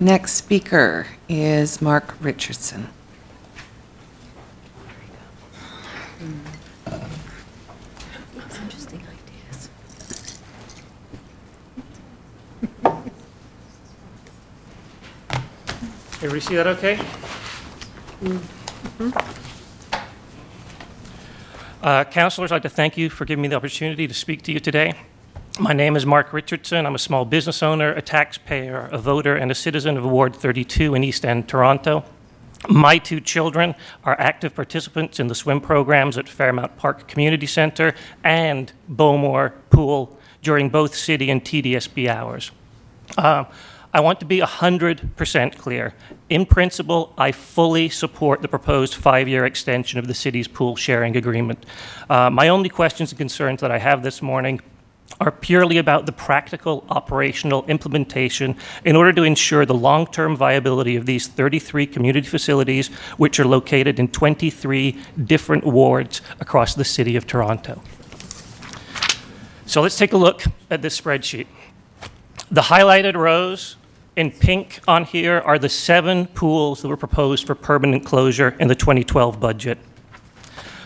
Next speaker is Mark Richardson. Interesting ideas. Everybody see that okay? Councillors, I'd like to thank you for giving me the opportunity to speak to you today. My name is Mark Richardson. I'm a small business owner, a taxpayer, a voter, and a citizen of Ward 32 in East End, Toronto. My two children are active participants in the swim programs at Fairmount Park Community Centre and Bowmore Pool during both city and TDSB hours. I want to be 100% clear. In principle, I fully support the proposed 5-year extension of the city's pool sharing agreement. My only questions and concerns that I have this morning are purely about the practical operational implementation in order to ensure the long-term viability of these 33 community facilities, which are located in 23 different wards across the city of Toronto. So let's take a look at this spreadsheet. The highlighted rows in pink on here are the 7 pools that were proposed for permanent closure in the 2012 budget.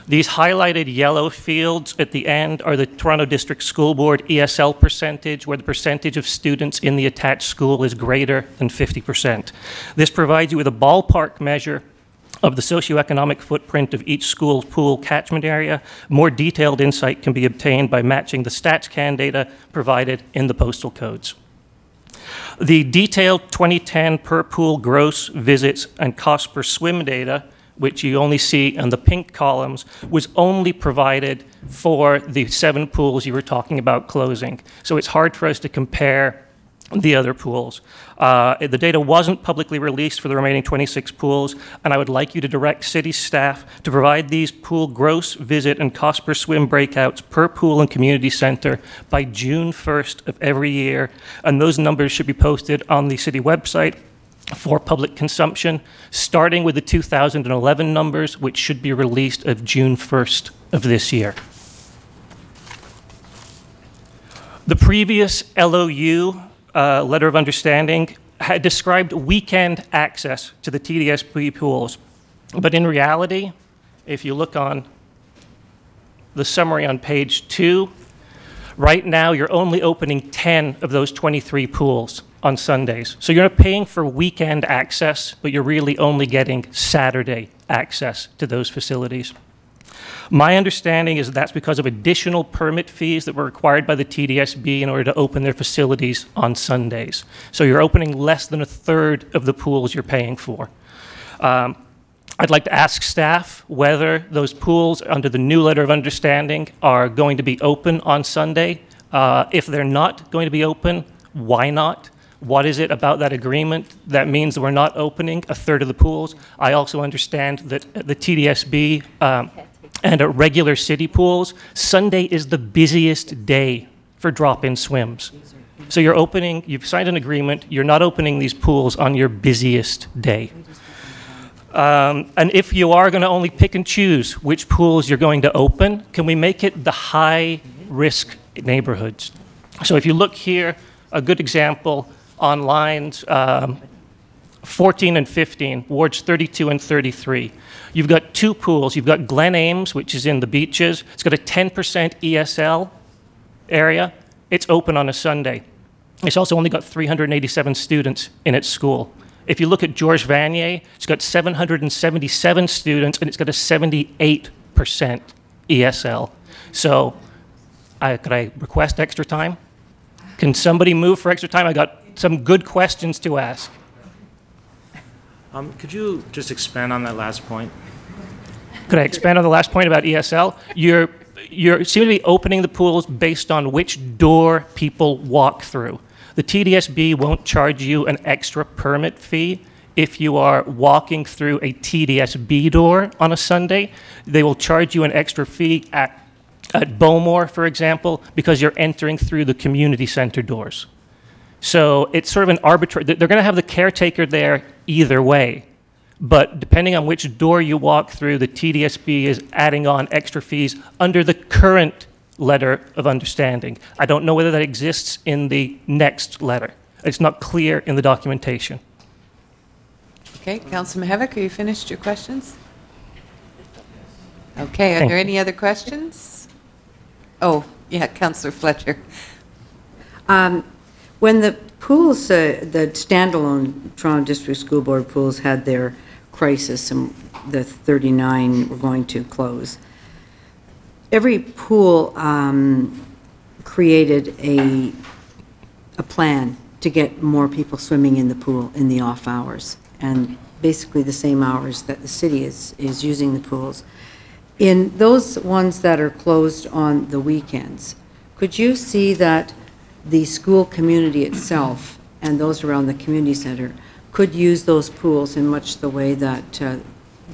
These highlighted yellow fields at the end are the Toronto District School Board ESL percentage, where the percentage of students in the attached school is greater than 50%. This provides you with a ballpark measure of the socioeconomic footprint of each school's pool catchment area. More detailed insight can be obtained by matching the StatsCan data provided in the postal codes. The detailed 2010 per pool gross visits and cost per swim data, which you only see in the pink columns, was only provided for the 7 pools you were talking about closing. So it's hard for us to compare the other pools. The data wasn't publicly released for the remaining 26 pools, and I would like you to direct city staff to provide these pool gross visit and cost per swim breakouts per pool and community centre by June 1st of every year, and those numbers should be posted on the city website for public consumption, starting with the 2011 numbers, which should be released of June 1st of this year. The previous LOU, letter of understanding, had described weekend access to the TDSB pools. But in reality, if you look on the summary on page 2, right now you're only opening 10 of those 23 pools on Sundays. So you're not paying for weekend access, but you're really only getting Saturday access to those facilities. My understanding is that's because of additional permit fees that were required by the TDSB in order to open their facilities on Sundays. So you're opening less than 1/3 of the pools you're paying for. I'd like to ask staff whether those pools under the new letter of understanding are going to be open on Sunday. If they're not going to be open, why not? What is it about that agreement that means that we're not opening 1/3 of the pools? I also understand that the TDSB and at regular city pools, Sunday is the busiest day for drop-in swims. So you've signed an agreement, you're not opening these pools on your busiest day. And if you are going to only pick and choose which pools you're going to open, can we make it the high-risk neighborhoods? So if you look here, a good example on lines 14 and 15, wards 32 and 33. You've got 2 pools. You've got Glen Ames, which is in the beaches. It's got a 10% ESL area. It's open on a Sunday. It's also only got 387 students in its school. If you look at Georges Vanier, it's got 777 students, and it's got a 78% ESL. So could I request extra time? Can somebody move for extra time? I got some good questions to ask. Could you just expand on that last point? Could I expand on the last point about ESL? You seem to be opening the pools based on which door people walk through. The TDSB won't charge you an extra permit fee if you are walking through a TDSB door on a Sunday. They will charge you an extra fee at Bowmore, for example, because you're entering through the community center doors. So it's sort of an arbitrary, they're going to have the caretaker there either way, but depending on which door you walk through, the TDSB is adding on extra fees under the current letter of understanding. I don't know whether that exists in the next letter. It's not clear in the documentation. Okay, Councilman Havoc, are you finished your questions? Okay, are Thank there you. any other questions? Oh, yeah, Councillor Fletcher. When the pools, the standalone Toronto District School Board pools had their crisis and the 39 were going to close, every pool created a plan to get more people swimming in the pool in the off hours, and basically the same hours that the city is using the pools. In those ones that are closed on the weekends, could you see that the school community itself and those around the community center could use those pools in much the way that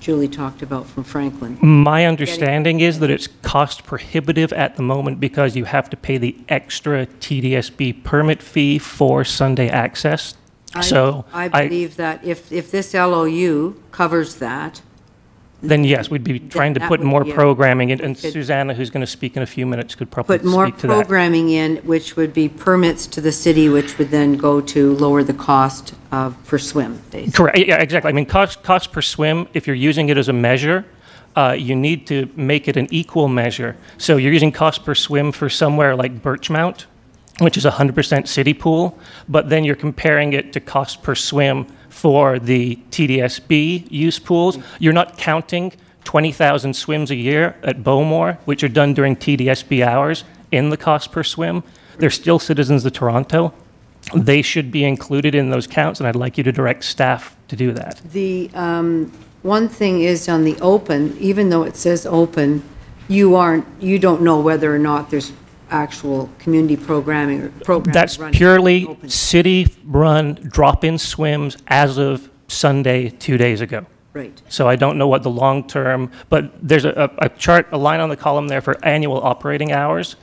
Julie talked about from Franklin? My understanding is that it's cost prohibitive at the moment because you have to pay the extra TDSB permit fee for Sunday access. So I believe that if this LOU covers that, then yes, we'd be trying to that put would more be programming in, and could Susanna, who's going to speak in a few minutes, could probably put more speak to that. programming in, which would be permits to the city, which would then go to lower the cost of per swim, basically. Correct, yeah, exactly. I mean, cost per swim, if you're using it as a measure, you need to make it an equal measure. So you're using cost per swim for somewhere like Birchmount, which is a 100% city pool, but then you're comparing it to cost per swim for the TDSB use pools. You're not counting 20,000 swims a year at Bowmore, which are done during TDSB hours, in the cost per swim. They're still citizens of Toronto. They should be included in those counts, and I'd like you to direct staff to do that. The one thing is on the open, even though it says open, you don't know whether or not there's actual community programming or programs That's running purely open. city-run drop-in swims as of Sunday 2 days ago. Right. So I don't know what the long-term, but there's a chart, a line on the column there for annual operating hours.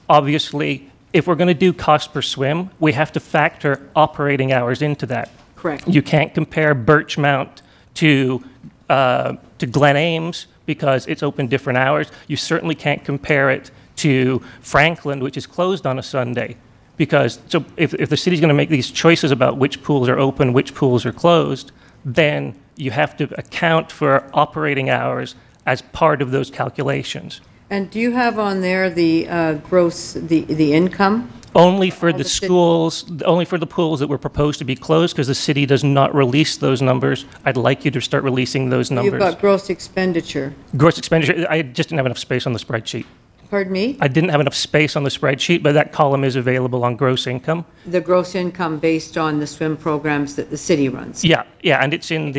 Obviously, if we're going to do cost per swim, we have to factor operating hours into that. Correct. You can't compare Birchmount to Glen Ames because it's open different hours. You certainly can't compare it to Franklin, which is closed on a Sunday. Because so if the city's going to make these choices about which pools are open, which pools are closed, then you have to account for operating hours as part of those calculations. And do you have on there the gross, the income? Only for All the the city- schools, only for the pools that were proposed to be closed, because the city does not release those numbers. I'd like you to start releasing those You've numbers. got gross expenditure. Gross expenditure, I just didn't have enough space on the spreadsheet. Pardon me? I didn't have enough space on the spreadsheet, but that column is available on gross income. The gross income based on the swim programs that the city runs. Yeah, and it's in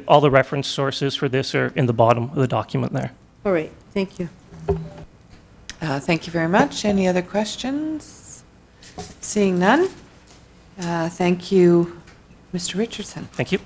all the reference sources for this are in the bottom of the document there. All right, thank you. Thank you very much. Any other questions? Seeing none, thank you, Mr. Richardson. Thank you.